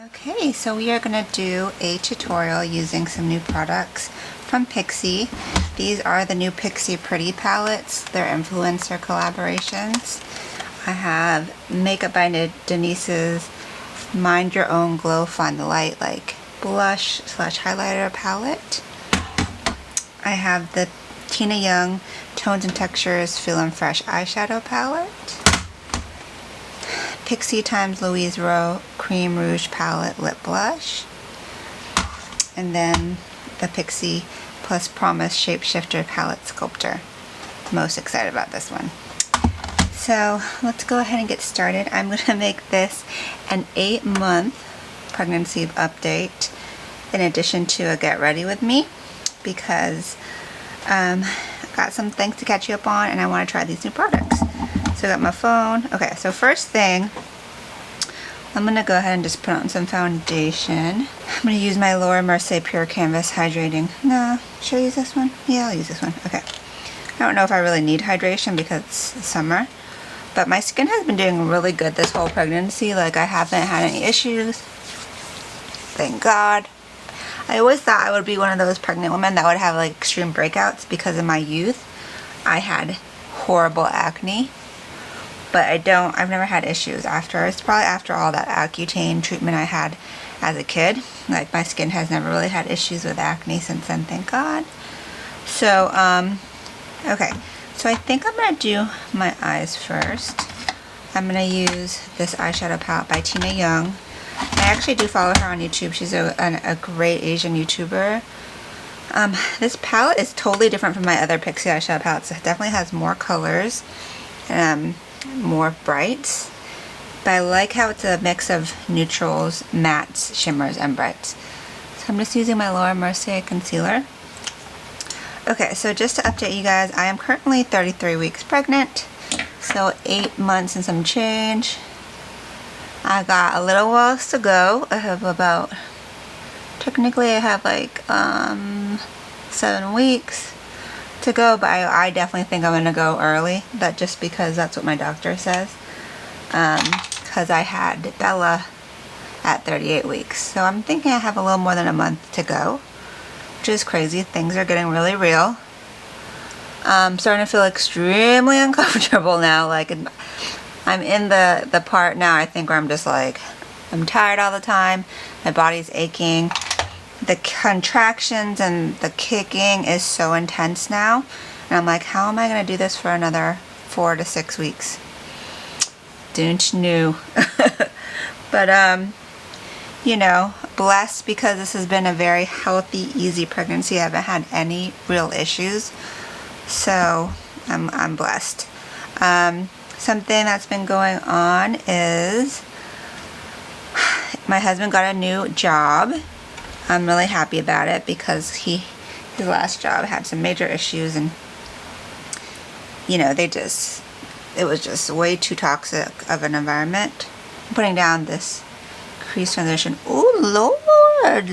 Okay, so we are going to do a tutorial using some new products from Pixi. These are the new Pixi Pretty palettes. They're influencer collaborations. I have Makeup by Denise's Mind Your Own Glow Find the Light like blush / highlighter palette. I have the Tina Young Tones and Textures Feelin' Fresh eyeshadow palette. Pixi times Louise Rowe Cream Rouge Palette Lip Blush. And then the Pixi plus Promise Shapeshifter Palette Sculptor. Most excited about this one. So let's go ahead and get started. I'm going to make this an 8-month pregnancy update in addition to a get ready with me because I got some things to catch you up on and I want to try these new products. So I got my phone. Okay, so first thing, I'm going to go ahead and just put on some foundation. I'm going to use my Laura Mercier Pure Canvas Hydrating. No, should I use this one? Yeah, I'll use this one. Okay. I don't know if I really need hydration because it's summer, but my skin has been doing really good this whole pregnancy. Like, I haven't had any issues. Thank God. I always thought I would be one of those pregnant women that would have like extreme breakouts because in my youth I had horrible acne. But I've never had issues after. It's probably after all that Accutane treatment I had as a kid. Like, my skin has never really had issues with acne since then, thank God. So, okay. So I think I'm going to do my eyes first. I'm going to use this eyeshadow palette by Tina Young. I actually do follow her on YouTube. She's a great Asian YouTuber. This palette is totally different from my other Pixi eyeshadow palettes. It definitely has more colors. More brights, but I like how it's a mix of neutrals, mattes, shimmers, and brights. So I'm just using my Laura Mercier concealer. Okay, so just to update you guys, I am currently 33 weeks pregnant, so 8 months and some change. I got a little ways to go. I have about, technically I have like 7 weeks to go, but I definitely think I'm gonna go early. That just because that's what my doctor says. Because I had Bella at 38 weeks, so I'm thinking I have a little more than a month to go, which is crazy. Things are getting really real. I'm starting to feel extremely uncomfortable now. Like, I'm in the part now, I think, where I'm just like, I'm tired all the time. My body's aching. The contractions and the kicking is so intense now. And I'm like, how am I going to do this for another 4 to 6 weeks? Don't know. But, you know, blessed because this has been a very healthy, easy pregnancy. I haven't had any real issues. So, I'm blessed. Something that's been going on is my husband got a new job. I'm really happy about it because his last job had some major issues and, you know, it was just way too toxic of an environment. I'm putting down this Crease foundation. Oh, Lord,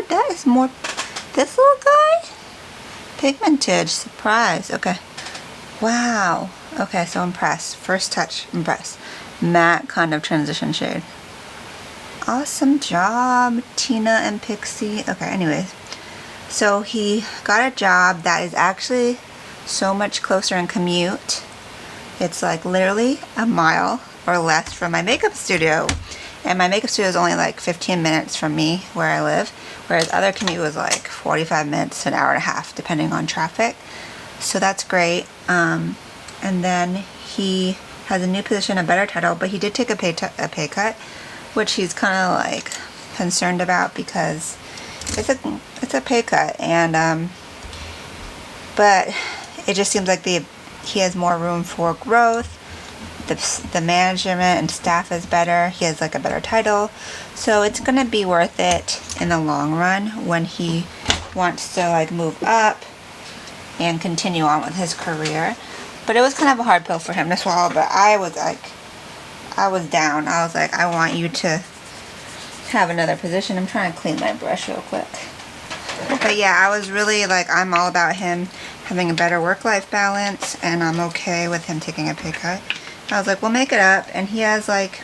that is more, this little guy? Pigmented, surprise, okay. Wow, okay, so impressed. First touch, impressed. Matte kind of transition shade. Awesome job, Tina and Pixi. Okay, anyways. So he got a job that is actually so much closer in commute. It's like literally a mile or less from my makeup studio. And my makeup studio is only like 15 minutes from me where I live. Whereas other commute was like 45 minutes to an hour and a half depending on traffic. So that's great. And then he has a new position, a better title, but he did take a pay cut, which he's kind of like concerned about because it's a pay cut, and but it just seems like he has more room for growth. The management and staff is better. He has like a better title, so it's gonna be worth it in the long run when he wants to like move up and continue on with his career. But it was kind of a hard pill for him to swallow. But I was down. I was like, I want you to have another position. I'm trying to clean my brush real quick. But yeah, I was really like, I'm all about him having a better work-life balance, and I'm okay with him taking a pay cut. I was like, we'll make it up. And he has like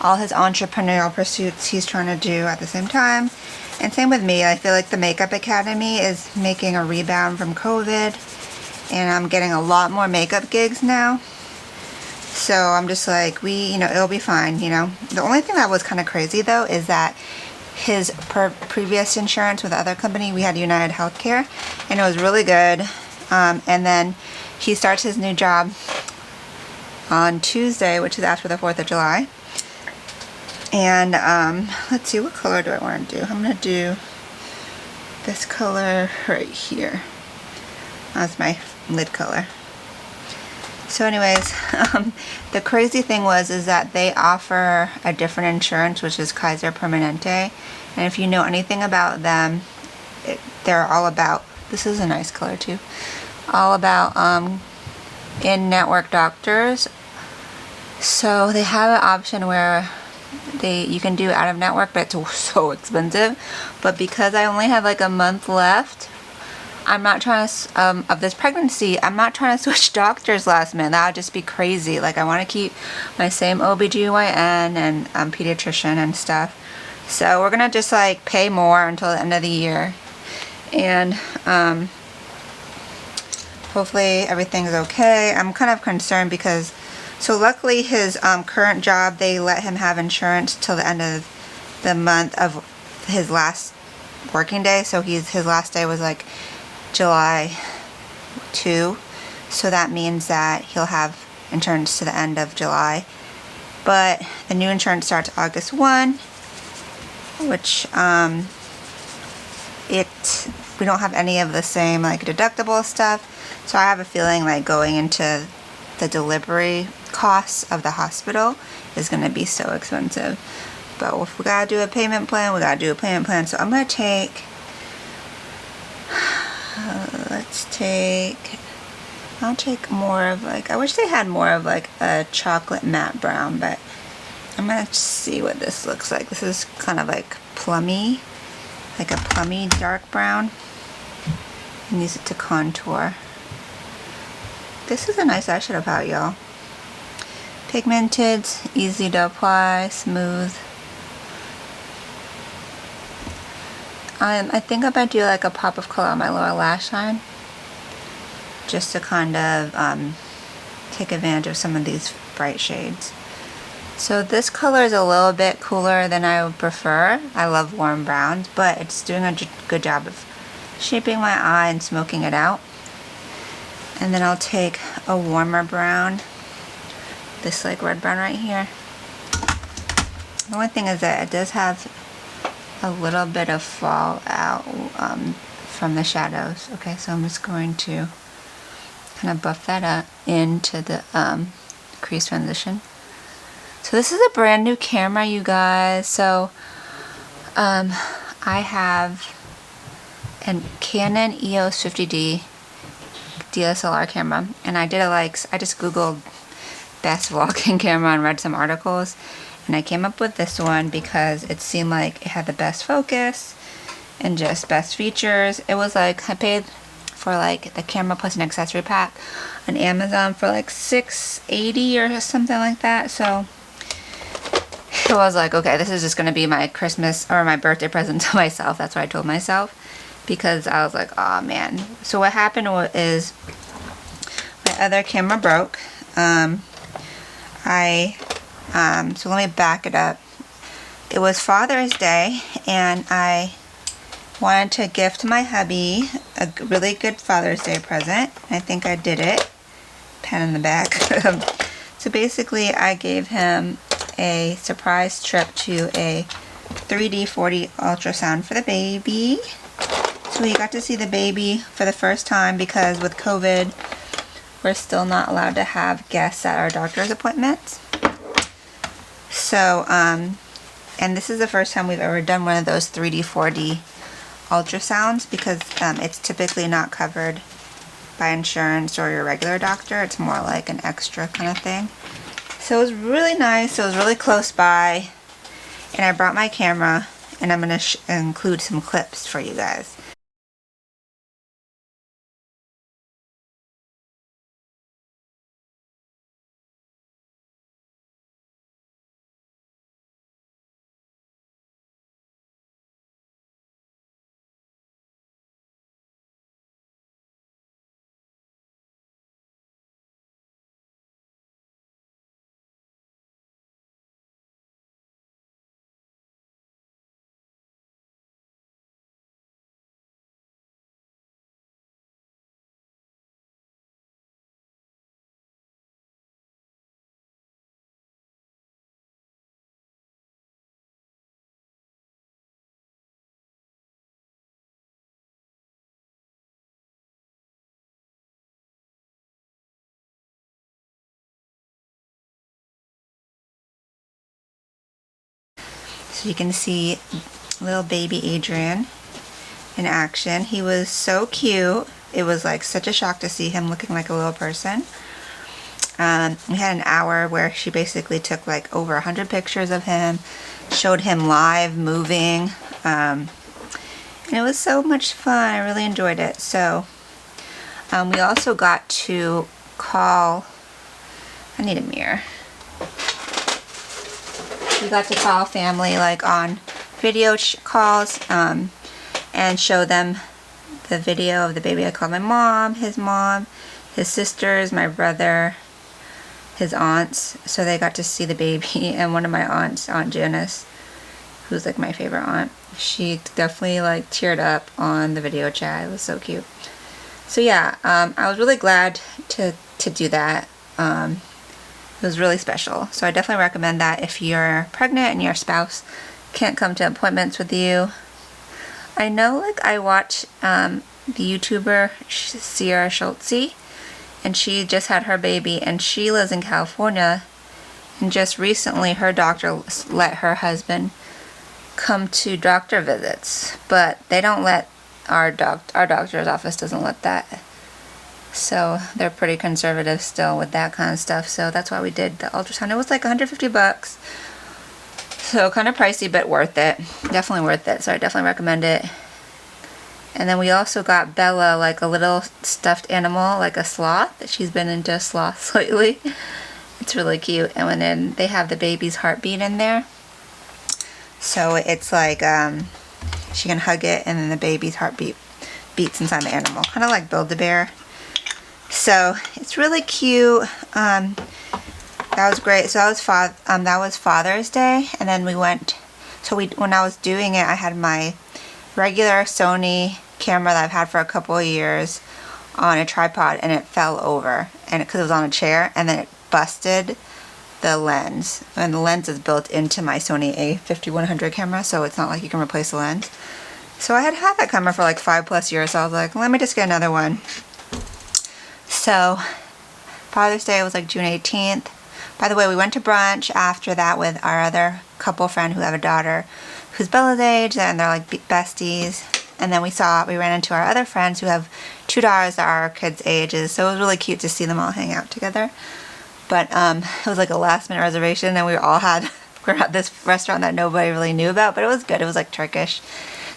all his entrepreneurial pursuits he's trying to do at the same time. And same with me. I feel like the Makeup Academy is making a rebound from COVID, and I'm getting a lot more makeup gigs now. So I'm just like, it'll be fine, The only thing that was kind of crazy though is that his previous insurance with the other company, we had United Healthcare, and it was really good. And then he starts his new job on Tuesday, which is after the 4th of July. And let's see, what color do I want to do? I'm going to do this color right here. That's my lid color. So anyways, the crazy thing is that they offer a different insurance, which is Kaiser Permanente. And if you know anything about them, they're all about, this is a nice color too, all about in-network doctors. So they have an option where you can do out-of-network, but it's so expensive. But because I only have like a month left, I'm not trying to, of this pregnancy, I'm not trying to switch doctors last minute. That would just be crazy. Like, I want to keep my same OBGYN and pediatrician and stuff. So we're going to just like pay more until the end of the year. And hopefully everything's okay. I'm kind of concerned because, so luckily his current job, they let him have insurance till the end of the month of his last working day. So his last day was like July 2, so that means that he'll have insurance to the end of July. But the new insurance starts August 1, which we don't have any of the same like deductible stuff. So I have a feeling like going into the delivery costs of the hospital is going to be so expensive. But if we gotta do a payment plan, we gotta do a payment plan. So I'm gonna take I'll take more of like, I wish they had more of like a chocolate matte brown, but I'm gonna see what this looks like. This is kind of like plummy, like a plummy dark brown. And use it to contour. This is a nice eyeshadow palette, y'all. Pigmented, easy to apply, smooth. I think I'm gonna do like a pop of color on my lower lash line, just to kind of take advantage of some of these bright shades. So this color is a little bit cooler than I would prefer. I love warm browns, but it's doing a good job of shaping my eye and smoking it out. And then I'll take a warmer brown, this like red brown right here. The only thing is that it does have a little bit of fallout from the shadows. Okay, so I'm just going to kind of buff that up into the crease transition. So this is a brand new camera, you guys. So I have a Canon EOS 50D DSLR camera, and I just googled best vlogging camera and read some articles, and I came up with this one because it seemed like it had the best focus and just best features. It was like, I paid for like the camera plus an accessory pack on Amazon for like $6.80 or something like that. So it was like, okay, this is just gonna be my Christmas or my birthday present to myself. That's what I told myself, because I was like, oh man. So what happened is my other camera broke. So let me back it up. It was Father's Day, and I wanted to gift my hubby a really good Father's Day present. I think I did it. Pen in the back. So basically, I gave him a surprise trip to a 3D 4D ultrasound for the baby. So we got to see the baby for the first time, because with COVID, we're still not allowed to have guests at our doctor's appointments. So, and this is the first time we've ever done one of those 3D 4D ultrasounds, because it's typically not covered by insurance or your regular doctor. It's more like an extra kind of thing. So it was really nice. It was really close by, and I brought my camera, and I'm going to include some clips for you guys. So you can see little baby Adrian in action. He was so cute. It was like such a shock to see him looking like a little person. We had an hour where she basically took like over 100 pictures of him, showed him live moving, and it was so much fun. I really enjoyed it. So we also got to call, I need a mirror. We got to call family like on video calls and show them the video of the baby. I called my mom, his sisters, my brother, his aunts, so they got to see the baby. And one of my aunts, Aunt Janice, who's like my favorite aunt, she definitely like teared up on the video chat. It was so cute. So yeah, I was really glad to do that. It was really special. So I definitely recommend that if you're pregnant and your spouse can't come to appointments with you. I know, like, I watch the YouTuber Sierra Schultze, and she just had her baby, and she lives in California, and just recently her doctor let her husband come to doctor visits, but they don't let our doctor's office doesn't let that. So they're pretty conservative still with that kind of stuff. So that's why we did the ultrasound. It was like $150. So kind of pricey, but worth it. Definitely worth it. So I definitely recommend it. And then we also got Bella like a little stuffed animal, like a sloth. She's been into sloths lately. It's really cute. And then they have the baby's heartbeat in there. So it's like she can hug it and then the baby's heartbeat beats inside the animal. Kind of like Build-A-Bear. So it's really cute. That was great. So that was Father's Day, and then we went. So when I was doing it, I had my regular Sony camera that I've had for a couple of years on a tripod, and it fell over, and because it was on a chair, and then it busted the lens, and the lens is built into my Sony A5100 camera, so it's not like you can replace the lens. So I had had that camera for like 5+ years, so I was like, let me just get another one. So Father's Day was like June 18th. By the way, we went to brunch after that with our other couple friend who have a daughter who's Bella's age, and they're like besties. And then we ran into our other friends who have 2 daughters that are our kids' ages. So it was really cute to see them all hang out together. But it was like a last-minute reservation, and we're at this restaurant that nobody really knew about, but it was good. It was like Turkish.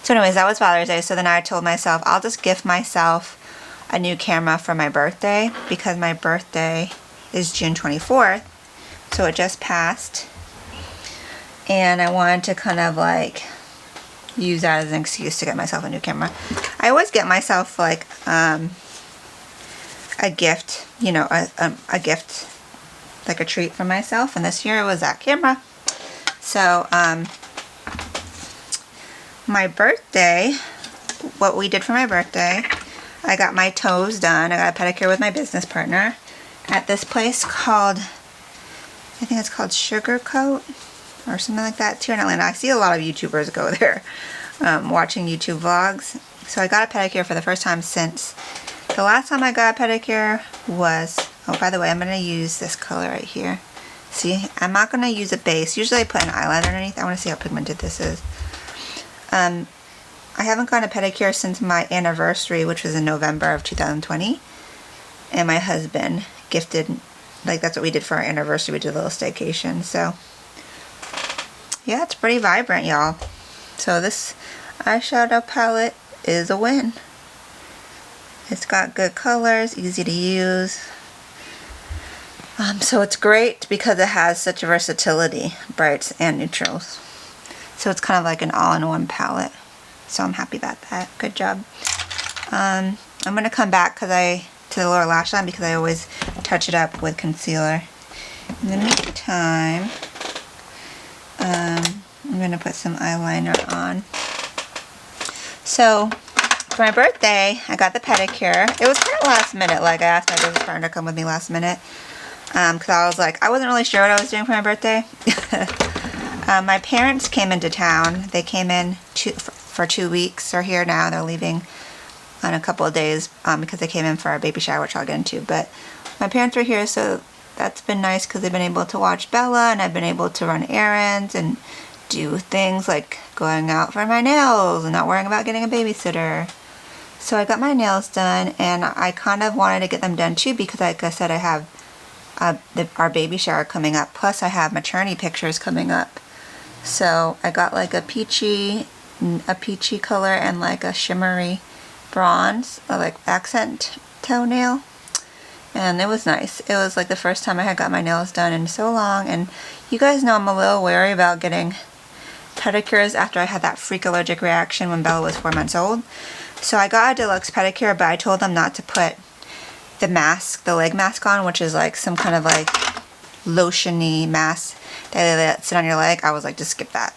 So anyways, that was Father's Day. So then I told myself I'll just gift myself a new camera for my birthday, because my birthday is June 24th. So it just passed, and I wanted to kind of like use that as an excuse to get myself a new camera. I always get myself like a gift, you know, a gift, like a treat for myself, and this year it was that camera. So my birthday, what we did for my birthday, I got my toes done. I got a pedicure with my business partner at this place called, I think it's called Sugar Coat or something like that. It's here in Atlanta. I see a lot of YouTubers go there watching YouTube vlogs. So I got a pedicure for the first time since the last time I got a pedicure was, oh, by the way, I'm going to use this color right here. See, I'm not going to use a base. Usually I put an eyeliner underneath. I want to see how pigmented this is. I haven't gotten a pedicure since my anniversary, which was in November of 2020. And my husband gifted, like, that's what we did for our anniversary. We did a little staycation. So yeah, it's pretty vibrant, y'all. So this eyeshadow palette is a win. It's got good colors, easy to use. So it's great because it has such a versatility, brights and neutrals. So it's kind of like an all-in-one palette. So I'm happy about that. Good job. I'm going to come back to the lower lash line because I always touch it up with concealer. In the meantime, I'm going to put some eyeliner on. So for my birthday, I got the pedicure. It was kind of last minute. Like, I asked my business partner to come with me last minute. Because I was like, I wasn't really sure what I was doing for my birthday. My parents came into town. They came in for 2 weeks. They're here now. They're leaving in a couple of days because they came in for our baby shower, which I'll get into. But my parents were here, so that's been nice because they've been able to watch Bella, and I've been able to run errands and do things like going out for my nails and not worrying about getting a babysitter. So I got my nails done, and I kind of wanted to get them done too because, like I said, I have our baby shower coming up. Plus I have maternity pictures coming up. So I got like a peachy color and like a shimmery bronze, like accent toenail. And it was nice. It was like the first time I had got my nails done in so long. And you guys know I'm a little wary about getting pedicures after I had that freak allergic reaction when Bella was 4 months old. So I got a deluxe pedicure, but I told them not to put the mask, the leg mask on, which is like some kind of like lotiony mask that sit on your leg. I was like, just skip that.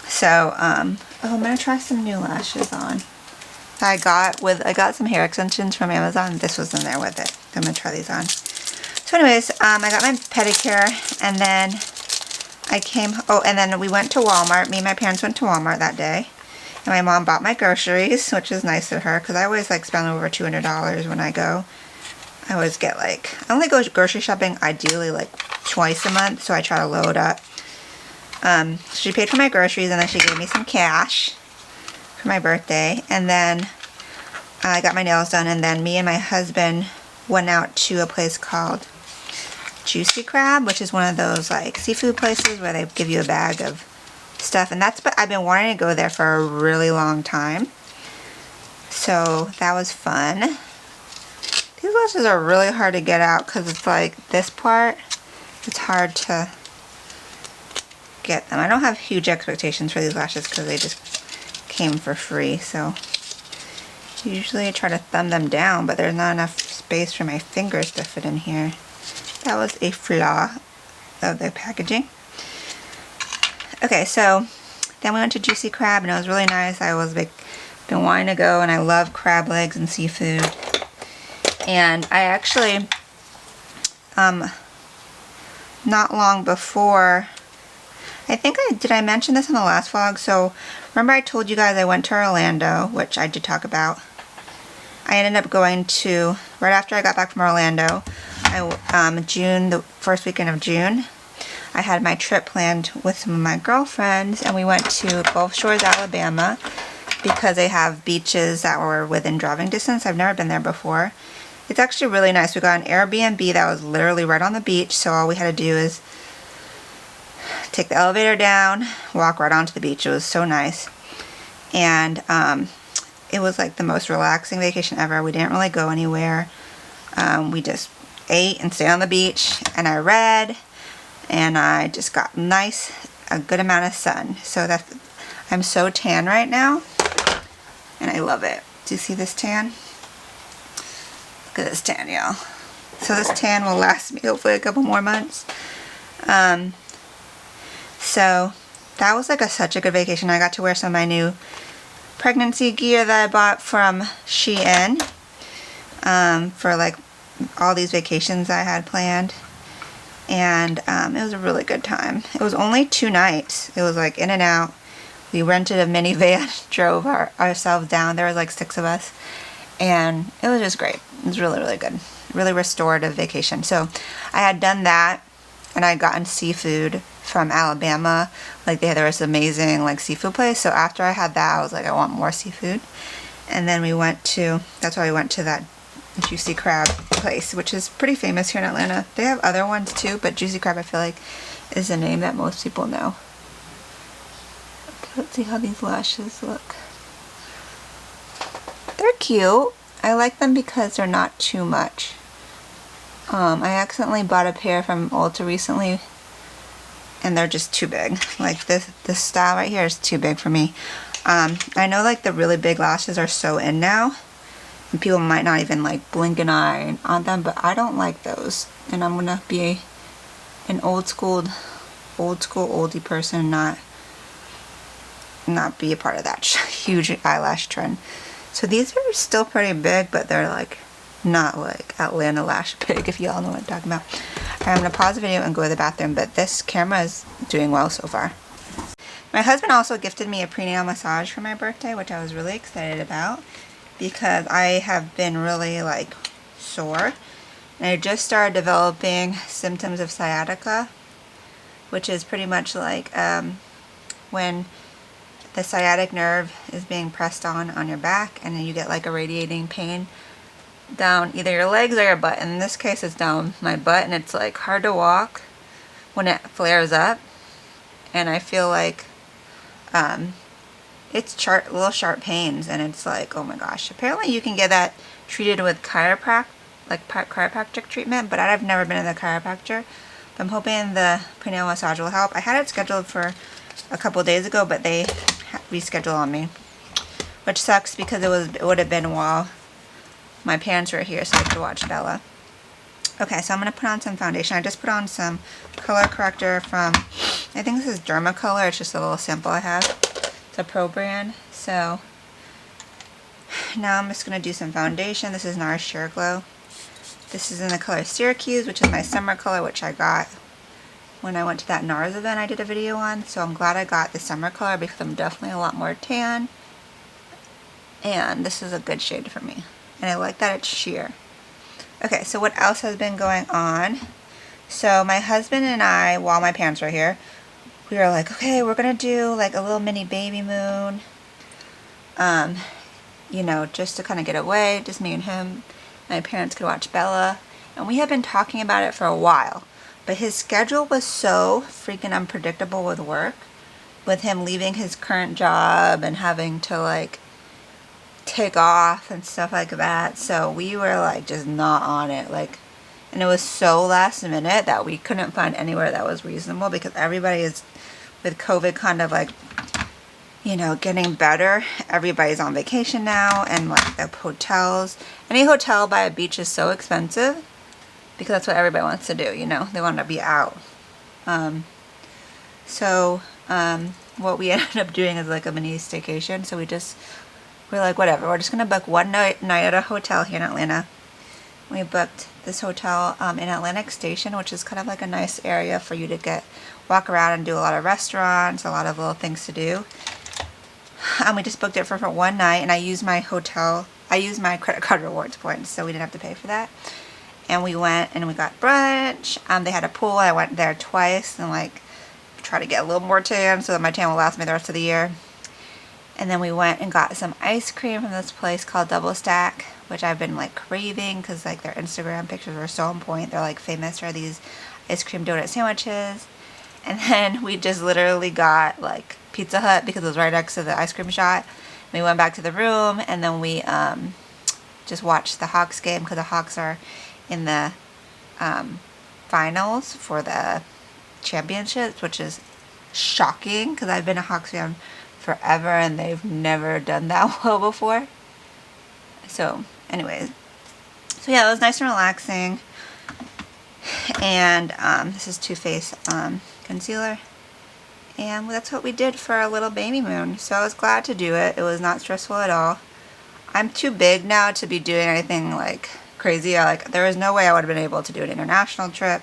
So, oh, I'm gonna try some new lashes on. I got some hair extensions from Amazon. This was in there with it. I'm gonna try these on. So anyways, I got my pedicure, and then and then we went to Walmart. Me and my parents went to Walmart that day. And my mom bought my groceries, which is nice of her, because I always like spend over $200 when I go. I always get like, I only go grocery shopping ideally like twice a month, so I try to load up. She paid for my groceries, and then she gave me some cash for my birthday. And then I got my nails done, and then me and my husband went out to a place called Juicy Crab, which is one of those like seafood places where they give you a bag of stuff, and I've been wanting to go there for a really long time. So that was fun. These lashes are really hard to get out because it's like this part, it's hard to get them. I don't have huge expectations for these lashes because they just came for free, so usually I try to thumb them down, but there's not enough space for my fingers to fit in here. That was a flaw of the packaging. Okay, so then we went to Juicy Crab, and it was really nice. I was been wanting to go, and I love crab legs and seafood. And I actually, not long before, did I mention this in the last vlog? So remember I told you guys I went to Orlando, which I did talk about. I ended up going to, right after I got back from Orlando, the first weekend of June, I had my trip planned with some of my girlfriends, and we went to Gulf Shores, Alabama, because they have beaches that were within driving distance. I've never been there before. It's actually really nice. We got an Airbnb that was literally right on the beach, so all we had to do is take the elevator down, walk right onto the beach. It was so nice. And it was like the most relaxing vacation ever. We didn't really go anywhere. We just ate and stayed on the beach, and I read. And I just got a good amount of sun. So I'm so tan right now, and I love it. Do you see this tan? Look at this tan, y'all. So this tan will last me hopefully a couple more months. So that was like such a good vacation. I got to wear some of my new pregnancy gear that I bought from Shein for like all these vacations I had planned. And it was a really good time. It was only 2 nights. It was like in and out. We rented a minivan, drove ourselves down. There was like 6 of us. And it was just great. It was really, really good. Really restorative vacation. So I had done that, and I had gotten seafood from Alabama. Like there was amazing like seafood place. So after I had that, I was like, I want more seafood. And then that's why we went to that Juicy Crab place, which is pretty famous here in Atlanta. They have other ones too, but Juicy Crab I feel like is a name that most people know. Okay, let's see how these lashes look. They're cute. I like them because they're not too much. I accidentally bought a pair from Ulta recently, and they're just too big. Like this style right here is too big for me. I know like the really big lashes are so in now, and people might not even like blink an eye on them, but I don't like those. And I'm gonna be an old school oldie person, not be a part of that huge eyelash trend. So these are still pretty big, but they're like not like Atlanta lash big, if y'all know what I'm talking about. Alright, I'm gonna pause the video and go to the bathroom, but this camera is doing well so far. My husband also gifted me a prenatal massage for my birthday, which I was really excited about, because I have been really like sore, and I just started developing symptoms of sciatica, which is pretty much like when the sciatic nerve is being pressed on your back, and then you get like a radiating pain down either your legs or your butt. In this case, it's down my butt, and it's like hard to walk when it flares up, and I feel like it's little sharp pains, and it's like, oh my gosh. Apparently you can get that treated with chiropractic treatment, but I've never been to the chiropractor. But I'm hoping the prenatal massage will help. I had it scheduled for a couple of days ago, but they rescheduled on me, which sucks because it would have been while my parents were here, so I could watch Bella. Okay, so I'm going to put on some foundation. I just put on some color corrector from, I think this is Dermacolor. It's just a little sample I have. It's a pro brand. So now I'm just going to do some foundation. This is NARS Sheer Glow. This is in the color Syracuse, which is my summer color, which I got when I went to that NARS event I did a video on. So I'm glad I got the summer color because I'm definitely a lot more tan. And this is a good shade for me. And I like that it's sheer. Okay, so what else has been going on? So my husband and I, while my parents were here, we were like, okay, we're going to do like a little mini Babymoon. You know, just to kind of get away, just me and him. My parents could watch Bella. And we had been talking about it for a while. But his schedule was so freaking unpredictable with work. With him leaving his current job and having to like take off and stuff like that. So we were like just not on it. Like, and it was so last minute that we couldn't find anywhere that was reasonable because everybody is, with COVID kind of like, you know, getting better. Everybody's on vacation now, and like the hotels. Any hotel by a beach is so expensive because that's what everybody wants to do, you know. They want to be out. What we ended up doing is like a mini staycation. So we're like, whatever. We're just going to book one night at a hotel here in Atlanta. We booked this hotel in Atlantic Station, which is kind of like a nice area for you to walk around and do a lot of restaurants, a lot of little things to do. We just booked it for one night, and I used my credit card rewards points, so we didn't have to pay for that. And we went and we got brunch. They had a pool. I went there twice and like try to get a little more tan so that my tan will last me the rest of the year. And then we went and got some ice cream from this place called Double Stack, which I've been like craving because like their Instagram pictures were so on point. They're like famous for these ice cream donut sandwiches. And then we just literally got like Pizza Hut because it was right next to the ice cream shop. We went back to the room, and then we just watched the Hawks game because the Hawks are in the finals for the championships, which is shocking because I've been a Hawks fan forever and they've never done that well before. So anyways, so yeah, it was nice and relaxing. And this is Too Faced concealer, and that's what we did for our little Babymoon. So I was glad to do it. It was not stressful at all. I'm too big now to be doing anything like crazy. There was no way I would have been able to do an international trip.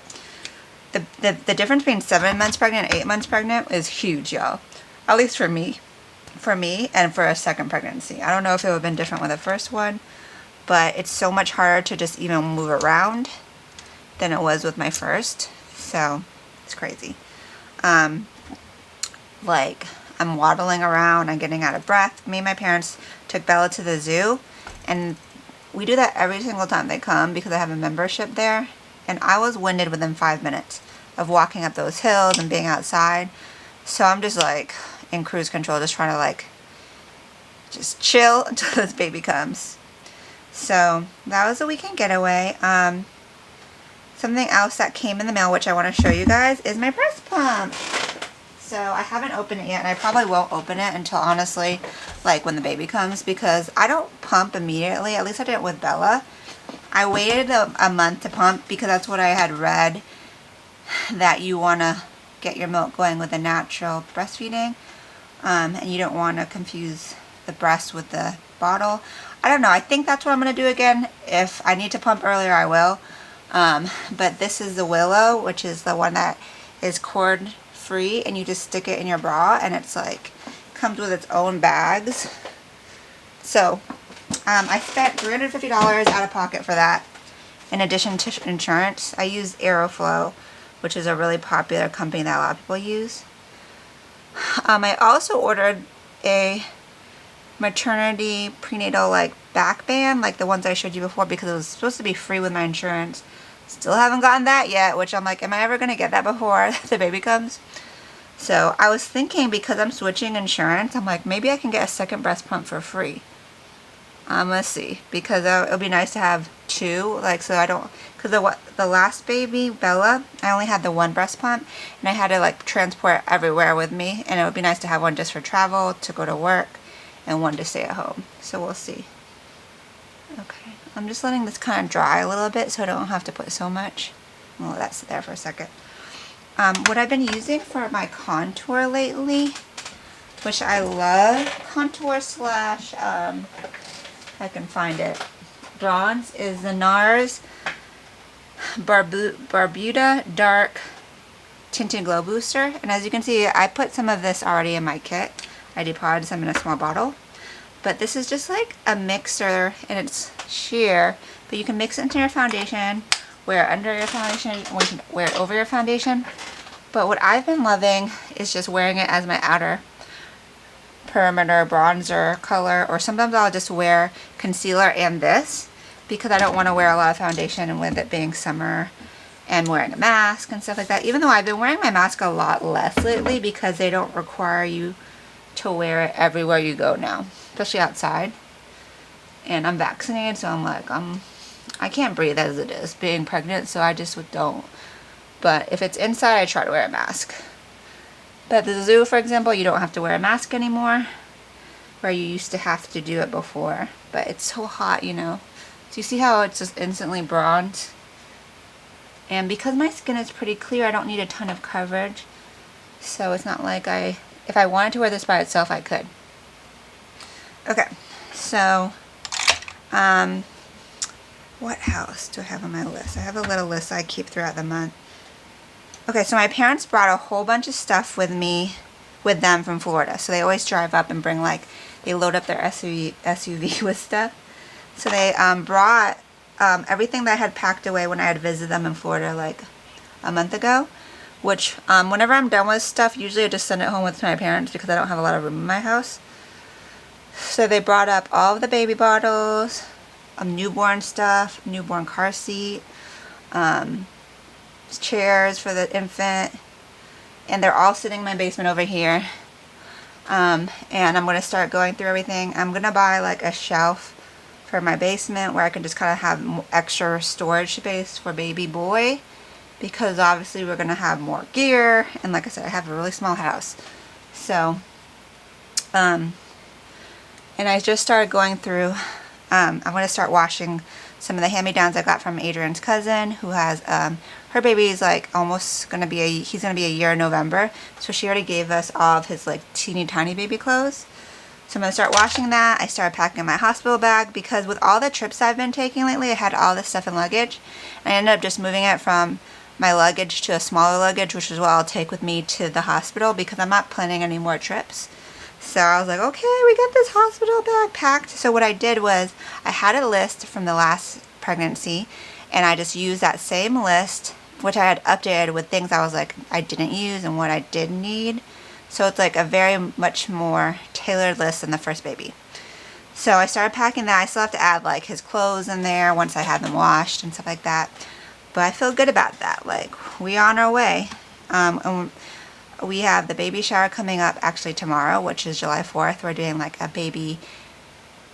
The difference between 7 months pregnant and 8 months pregnant is huge, y'all. At least for me, and for a second pregnancy. I don't know if it would have been different with the first one, but it's so much harder to just even move around than it was with my first. So it's crazy. Like I'm waddling around, I'm getting out of breath. Me and my parents took Bella to the zoo, and we do that every single time they come because I have a membership there. And I was winded within 5 minutes of walking up those hills and being outside. So I'm just like in cruise control, just trying to like just chill until this baby comes. So that was a weekend getaway. Something else that came in the mail, which I want to show you guys, is my breast pump. So I haven't opened it yet, and I probably won't open it until honestly like when the baby comes, because I don't pump immediately. At least I didn't with Bella. I waited a month to pump because that's what I had read, that you want to get your milk going with the natural breastfeeding, and you don't want to confuse the breast with the bottle. I don't know. I think that's what I'm going to do again. If I need to pump earlier, I will. But this is the Willow, which is the one that is cord free, and you just stick it in your bra, and it's like comes with its own bags. So I spent $350 out of pocket for that, in addition to insurance. I used Aeroflow which is a really popular company that a lot of people use. I also ordered a maternity prenatal like back band, like the ones I showed you before, because it was supposed to be free with my insurance. Still haven't gotten that yet, which I'm like, am I ever going to get that before the baby comes? So I was thinking, because I'm switching insurance, I'm like, maybe I can get a second breast pump for free. Let's see, because it'll be nice to have two, like, so I don't, because the last baby, Bella, I only had the one breast pump, and I had to like transport everywhere with me, and it would be nice to have one just for travel, to go to work, and one to stay at home. So we'll see. Okay, I'm just letting this kind of dry a little bit so I don't have to put so much. I'll let that sit there for a second. What I've been using for my contour lately, which I love, contour slash, I can find it, bronze, is the NARS Barbuda Dark Tinted Glow Booster. And as you can see, I put some of this already in my kit. I deposited some in a small bottle. But this is just like a mixer, and it's sheer, but you can mix it into your foundation, wear it under your foundation, or you can wear it over your foundation. But what I've been loving is just wearing it as my outer perimeter bronzer color, or sometimes I'll just wear concealer and this, because I don't want to wear a lot of foundation, and with it being summer and wearing a mask and stuff like that, even though I've been wearing my mask a lot less lately because they don't require you to wear it everywhere you go now, especially outside, and I'm vaccinated, so I'm like, I can't breathe as it is being pregnant, so I just don't. But if it's inside, I try to wear a mask. But at the zoo, for example, you don't have to wear a mask anymore, where you used to have to do it before. But it's so hot, you know. So you see how it's just instantly bronze? And because my skin is pretty clear, I don't need a ton of coverage. So it's not like if I wanted to wear this by itself, I could. Okay, so, what else do I have on my list? I have a little list I keep throughout the month. Okay, so my parents brought a whole bunch of stuff with them from Florida. So they always drive up and bring, like, they load up their SUV with stuff. So they brought everything that I had packed away when I had visited them in Florida like a month ago. Which, whenever I'm done with stuff, usually I just send it home with my parents because I don't have a lot of room in my house. So they brought up all of the baby bottles, newborn stuff, newborn car seat, chairs for the infant, and they're all sitting in my basement over here. And I'm going to start going through everything. I'm going to buy like a shelf for my basement where I can just kind of have extra storage space for baby boy, because obviously we're going to have more gear, and like I said, I have a really small house. So and I just started going through, I'm going to start washing some of the hand-me-downs I got from Adrian's cousin, who has her baby's like almost gonna be he's gonna be a year in November, so she already gave us all of his like teeny tiny baby clothes. So I'm gonna start washing that. I started packing my hospital bag, because with all the trips I've been taking lately, I had all this stuff in luggage, and I ended up just moving it from my luggage to a smaller luggage, which is what I'll take with me to the hospital, because I'm not planning any more trips. So I was like, okay, we got this hospital bag packed. So what I did was, I had a list from the last pregnancy, and I just used that same list, which I had updated with things I was like, I didn't use and what I did need. So it's like a very much more tailored list than the first baby. So I started packing that. I still have to add like his clothes in there once I have them washed and stuff like that. But I feel good about that. Like, we are on our way. And we have the baby shower coming up actually tomorrow, which is July 4th. We're doing like a baby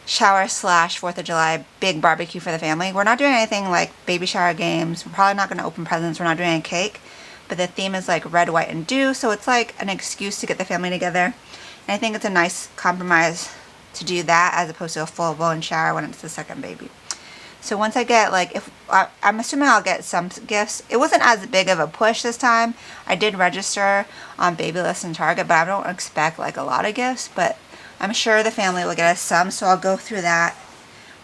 shower slash 4th of July big barbecue for the family. We're not doing anything like baby shower games. We're probably not going to open presents. We're not doing a cake. But the theme is like red, white, and dew. So it's like an excuse to get the family together. And I think it's a nice compromise to do that as opposed to a full-blown shower when it's the second baby. So once I get like, I'm assuming I'll get some gifts. It wasn't as big of a push this time. I did register on Babylist and Target, but I don't expect like a lot of gifts. But I'm sure the family will get us some, so I'll go through that,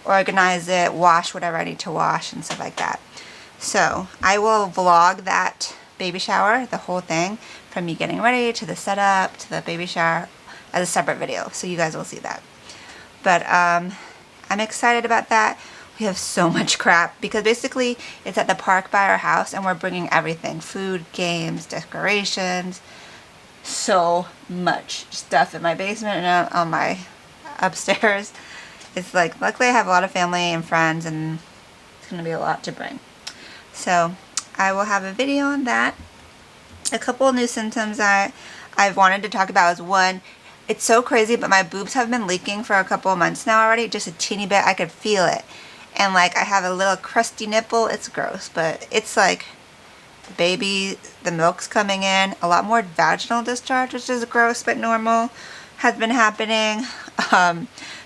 organize it, wash whatever I need to wash and stuff like that. So I will vlog that baby shower, the whole thing, from me getting ready to the setup to the baby shower, as a separate video, so you guys will see that. But I'm excited about that. We have so much crap because basically it's at the park by our house and we're bringing everything. Food, games, decorations. So much stuff in my basement and on my upstairs. It's like, luckily I have a lot of family and friends and it's going to be a lot to bring. So I will have a video on that. A couple of new symptoms I've wanted to talk about is one, it's so crazy, but my boobs have been leaking for a couple of months now already. Just a teeny bit. I could feel it. And like I have a little crusty nipple. It's gross, but it's like the milk's coming in. A lot more vaginal discharge, which is gross but normal, has been happening.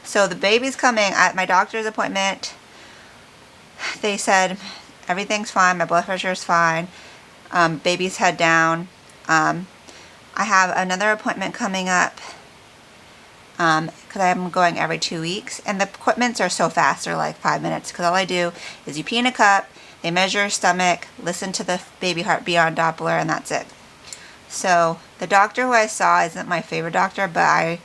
So the baby's coming. At my doctor's appointment, they said everything's fine. My blood pressure is fine. Baby's head down. I have another appointment coming up because I'm going every 2 weeks, and the appointments are so fast, they're like 5 minutes, because all I do is you pee in a cup, they measure your stomach, listen to the baby heartbeat on Doppler, and that's it. So the doctor who I saw isn't my favorite doctor, but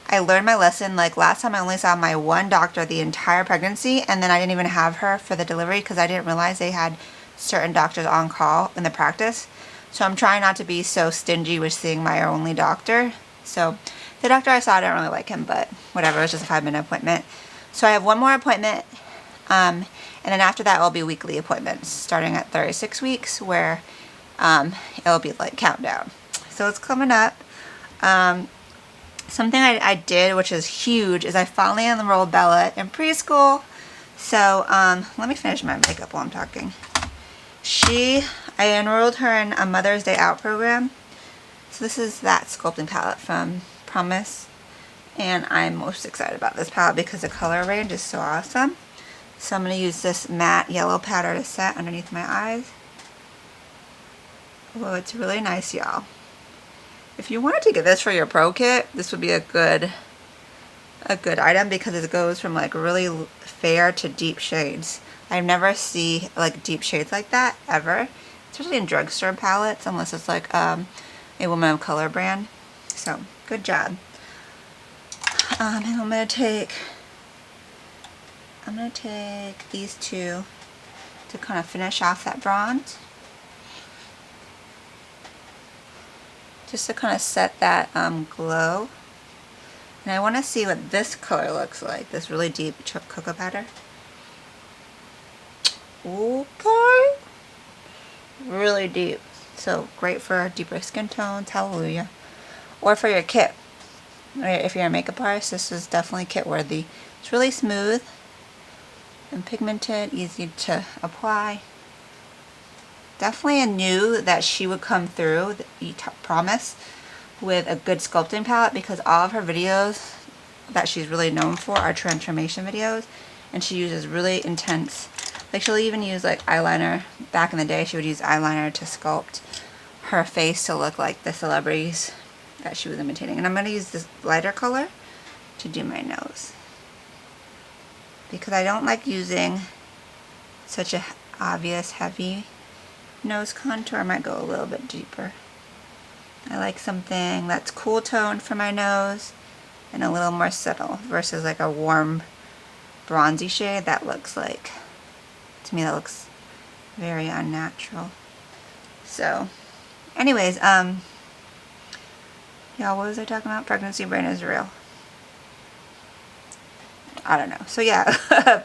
I learned my lesson. Like last time I only saw my one doctor the entire pregnancy, and then I didn't even have her for the delivery because I didn't realize they had certain doctors on call in the practice. So I'm trying not to be so stingy with seeing my only doctor. So the doctor I saw, I don't really like him, but whatever, it was just a 5-minute appointment. So I have one more appointment, and then after that it'll be weekly appointments, starting at 36 weeks, where it'll be like countdown. So it's coming up. Something I did, which is huge, is I finally enrolled Bella in preschool. So let me finish my makeup while I'm talking. I enrolled her in a Mother's Day Out program. So this is that sculpting palette from Promise, and I'm most excited about this palette because the color range is so awesome. So I'm going to use this matte yellow powder to set underneath my eyes. Oh, it's really nice, y'all. If you wanted to get this for your pro kit, this would be a good item because it goes from like really fair to deep shades. I never see like deep shades like that ever, especially in drugstore palettes, unless it's like a Woman of Color brand. So good job. And I'm gonna take these two to kind of finish off that bronze, just to kind of set that glow. And I want to see what this color looks like, this really deep cocoa powder. Okay, really deep, so great for deeper skin tones, hallelujah. Or for your kit, if you're a makeup artist, this is definitely kit worthy. It's really smooth and pigmented, easy to apply. Definitely knew that she would come through, Promise, with a good sculpting palette, because all of her videos that she's really known for are transformation videos, and she uses really intense, like she'll even use like eyeliner. Back in the day she would use eyeliner to sculpt her face to look like the celebrities that she was imitating. And I'm going to use this lighter color to do my nose, because I don't like using such a obvious heavy nose contour. I might go a little bit deeper. I like something that's cool toned for my nose and a little more subtle versus like a warm bronzy shade that looks like, to me that looks very unnatural. So anyways, y'all, what was I talking about? Pregnancy brain is real. I don't know. So yeah.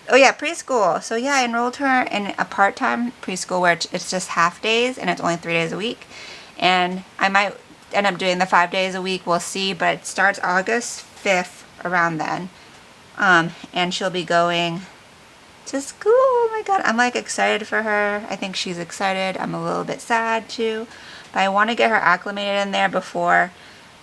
Oh yeah, preschool. So yeah, I enrolled her in a part-time preschool where it's just half days and it's only 3 days a week. And I might end up doing the 5 days a week, we'll see, but it starts August 5th, around then. And she'll be going to school. Oh my god, I'm like excited for her. I think she's excited. I'm a little bit sad too, but I want to get her acclimated in there before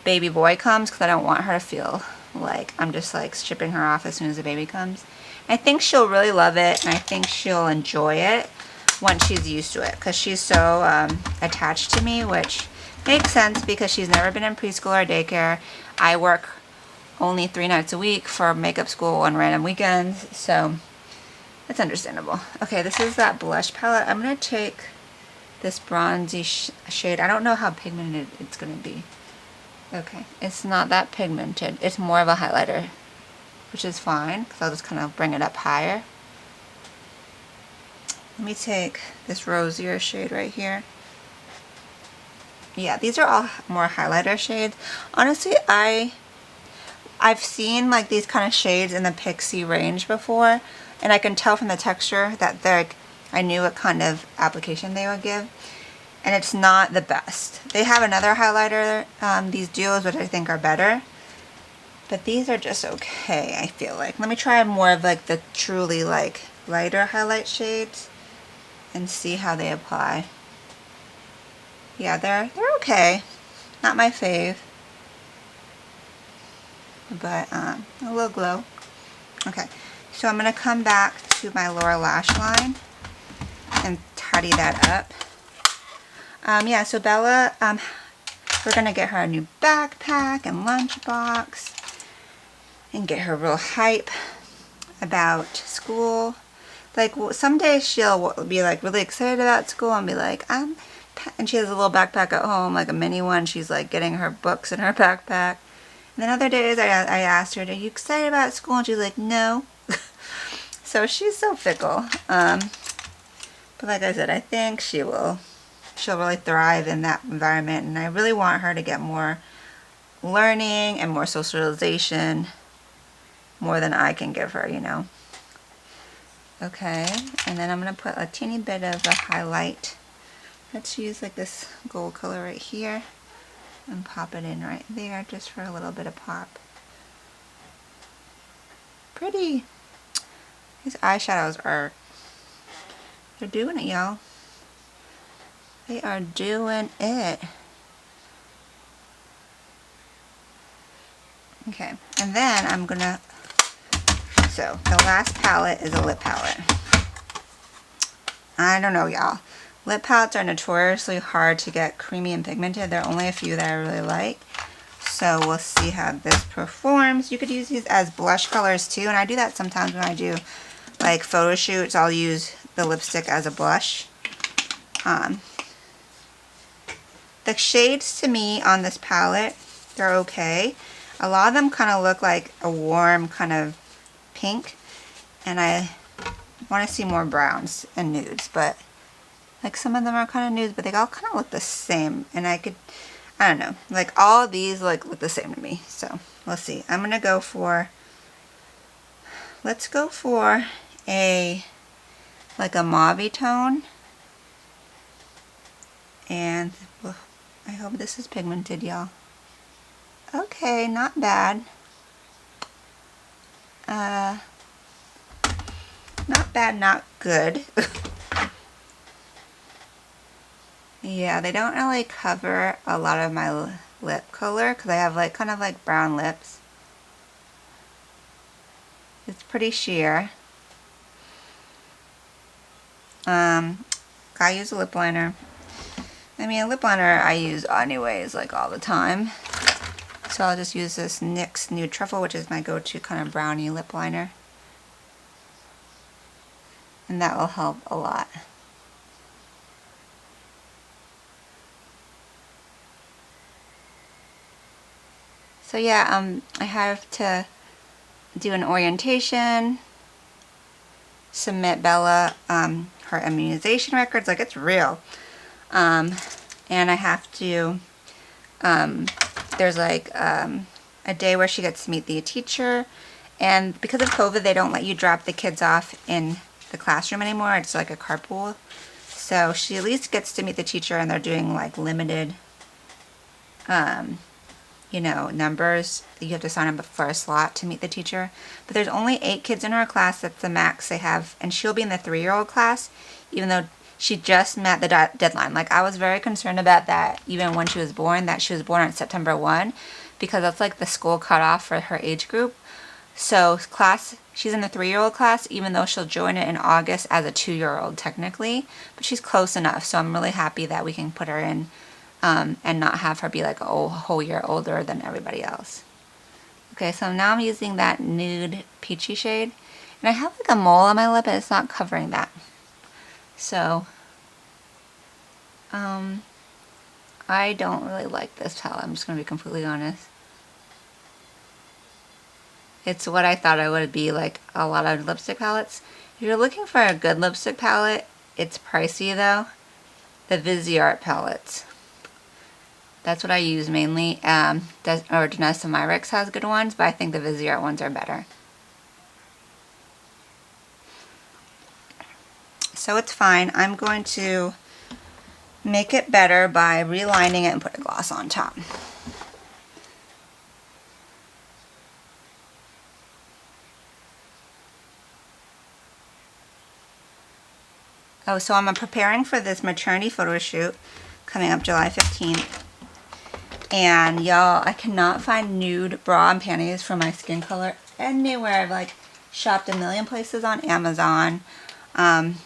baby boy comes, because I don't want her to feel like I'm just like shipping her off as soon as the baby comes. I think she'll really love it, and I think she'll enjoy it once she's used to it, because she's so attached to me, which makes sense because she's never been in preschool or daycare. I work only 3 nights a week for makeup school on random weekends, so it's understandable. Okay, this is that blush palette. I'm going to take this bronzy shade. I don't know how pigmented it's going to be. Okay, it's not that pigmented. It's more of a highlighter which is fine because I'll just kind of bring it up higher. Let me take this rosier shade right here. Yeah, these are all more highlighter shades. Honestly, I've seen like these kind of shades in the Pixie range before, and I can tell from the texture that I knew what kind of application they would give, and it's not the best. They have another highlighter, these duos, which I think are better, but these are just okay, I feel like. Let me try more of like the truly like lighter highlight shades and see how they apply. Yeah, they're okay. Not my fave, but a little glow. Okay, so I'm gonna come back to my lower lash line and tidy that up. Yeah, so Bella, we're gonna get her a new backpack and lunchbox and get her real hype about school. Like some days she'll be like really excited about school and be like, and she has a little backpack at home, like a mini one. She's like getting her books in her backpack. And then other days I asked her, are you excited about school? And she's like, no. So she's so fickle. But like I said, I think she'll really thrive in that environment. And I really want her to get more learning and more socialization, more than I can give her, you know. Okay, and then I'm going to put a teeny bit of a highlight. Let's use like this gold color right here and pop it in right there just for a little bit of pop. Pretty. These eyeshadows they're doing it, y'all. They are doing it. Okay, and then I'm gonna, so the last palette is a lip palette. I don't know, y'all. Lip palettes are notoriously hard to get creamy and pigmented. There are only a few that I really like. So we'll see how this performs. You could use these as blush colors too, and I do that sometimes when I do like photo shoots. I'll use the lipstick as a blush. The shades to me on this palette, they're okay. A lot of them kind of look like a warm kind of pink, and I want to see more browns and nudes, but like some of them are kind of nudes, but they all kind of look the same, and I don't know, like all of these look the same to me. So let's see. I'm gonna go for, let's go for like a mauve tone, and I hope this is pigmented, y'all. Okay, not bad. Not bad, not good. Yeah, they don't really cover a lot of my lip color because I have like kind of like brown lips. It's pretty sheer. I use a lip liner. I mean, a lip liner I use anyways, like all the time. So I'll just use this NYX Nude Truffle, which is my go-to kind of brownie lip liner. And that will help a lot. So yeah, I have to do an orientation, submit Bella her immunization records, like it's real. And I have to, there's like a day where she gets to meet the teacher, and because of COVID they don't let you drop the kids off in the classroom anymore. It's like a carpool. So she at least gets to meet the teacher, and they're doing like limited you know, numbers. You have to sign up for a slot to meet the teacher. But there's only 8 kids in her class. That's the max they have. And she'll be in the 3-year-old class, even though she just met the deadline. Like, I was very concerned about that even when she was born, that she was born on September 1, because that's like the school cutoff for her age group. So she's in the 3-year-old class, even though she'll join it in August as a 2-year-old technically. But she's close enough, so I'm really happy that we can put her in and not have her be like a whole year older than everybody else. Okay, so now I'm using that nude peachy shade, and I have like a mole on my lip and it's not covering that. So I don't really like this palette, I'm just going to be completely honest. It's what I thought it would be, like a lot of lipstick palettes. If you're looking for a good lipstick palette, it's pricey though. The Viseart palettes. That's what I use mainly. Danessa Myricks has good ones, but I think the Viseart ones are better. So it's fine. I'm going to make it better by relining it and put a gloss on top. Oh, so I'm preparing for this maternity photo shoot coming up July 15th. And y'all, I cannot find nude bra and panties for my skin color anywhere. I've like shopped a million places on Amazon. And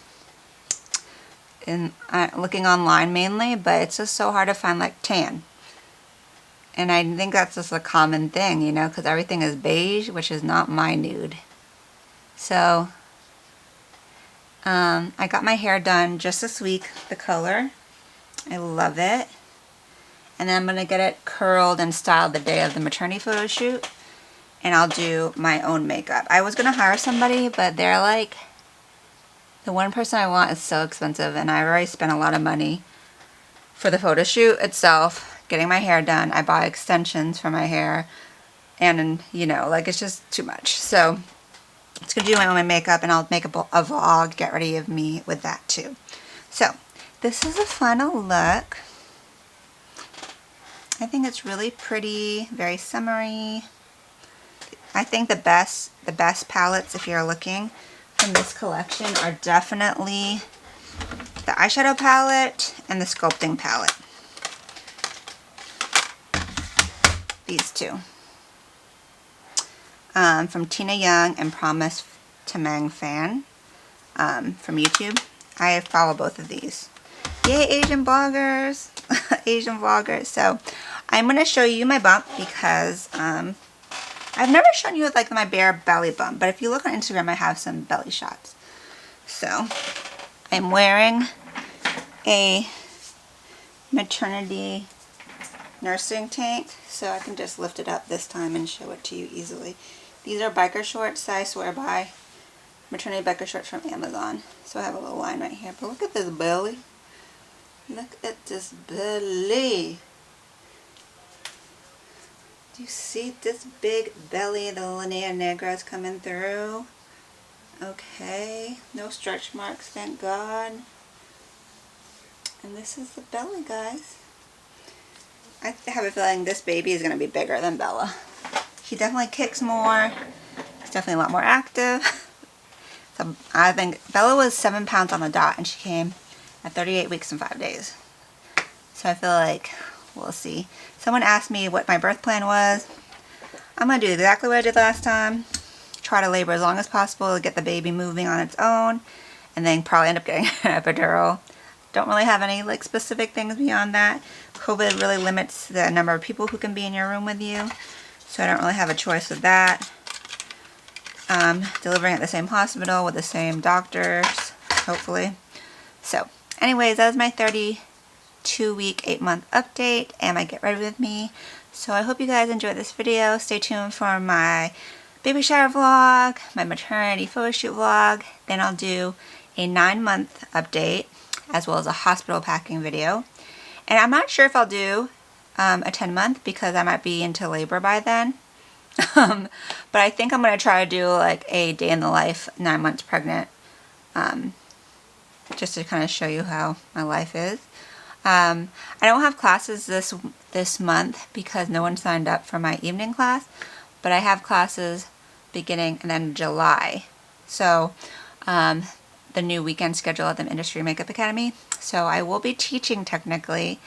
looking online mainly, but it's just so hard to find like tan. And I think that's just a common thing, you know, because everything is beige, which is not my nude. So I got my hair done just this week, the color. I love it. And then I'm going to get it curled and styled the day of the maternity photo shoot. And I'll do my own makeup. I was going to hire somebody, but they're like, the one person I want is so expensive, and I already spent a lot of money for the photo shoot itself, getting my hair done. I bought extensions for my hair, and you know, like it's just too much. So it's gonna do my own makeup, and I'll make a vlog, get ready of me with that too. So this is a final look. I think it's really pretty, very summery. I think the best palettes, if you're looking from this collection, are definitely the eyeshadow palette and the sculpting palette. These two. From Tina Young and Promise to Mang Fan from YouTube. I follow both of these. Yay, Asian bloggers! Asian vloggers. So I'm going to show you my bump because I've never shown you like my bare belly bump, but if you look on Instagram, I have some belly shots. So I'm wearing a maternity nursing tank, so I can just lift it up this time and show it to you easily. These are biker shorts that I swear by. Maternity biker shorts from Amazon. So I have a little line right here, but look at this belly. Look at this belly. Do you see this big belly? The linea nigra is coming through. Okay, no stretch marks, thank God. And this is the belly, guys. I have a feeling this baby is going to be bigger than Bella. He definitely kicks more. He's definitely a lot more active. So I think Bella was 7 pounds on the dot, and she came at 38 weeks and 5 days. So I feel like we'll see. Someone asked me what my birth plan was. I'm going to do exactly what I did last time. Try to labor as long as possible to get the baby moving on its own. And then probably end up getting an epidural. Don't really have any like specific things beyond that. COVID really limits the number of people who can be in your room with you. So I don't really have a choice with that. Delivering at the same hospital with the same doctors, hopefully. So anyways, that was my 32-week, 8-month update and my get ready with me. So I hope you guys enjoyed this video. Stay tuned for my baby shower vlog, my maternity photo shoot vlog. Then I'll do a 9-month update as well as a hospital packing video. And I'm not sure if I'll do a 10-month because I might be into labor by then. But I think I'm going to try to do like a day in the life 9 months pregnant, just to kind of show you how my life is. I don't have classes this month because no one signed up for my evening class, but I have classes beginning and then July. So the new weekend schedule at the Industry Makeup Academy. So I will be teaching technically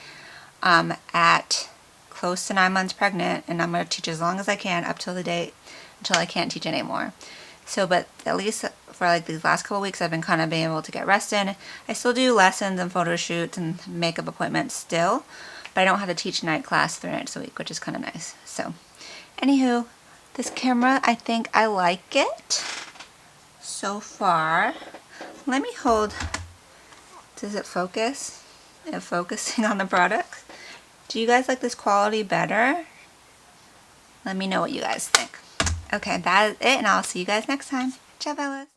at close to 9 months pregnant, and I'm going to teach as long as I can up till the date until I can't teach anymore. So, but at least for like these last couple weeks, I've been kind of being able to get rest in. I still do lessons and photo shoots and makeup appointments still, but I don't have to teach night class 3 nights a week, which is kind of nice. So, anywho, this camera, I think I like it so far. Let me hold. Does it focus? It's focusing on the products. Do you guys like this quality better? Let me know what you guys think. Okay, that is it, and I'll see you guys next time. Ciao, Bellas.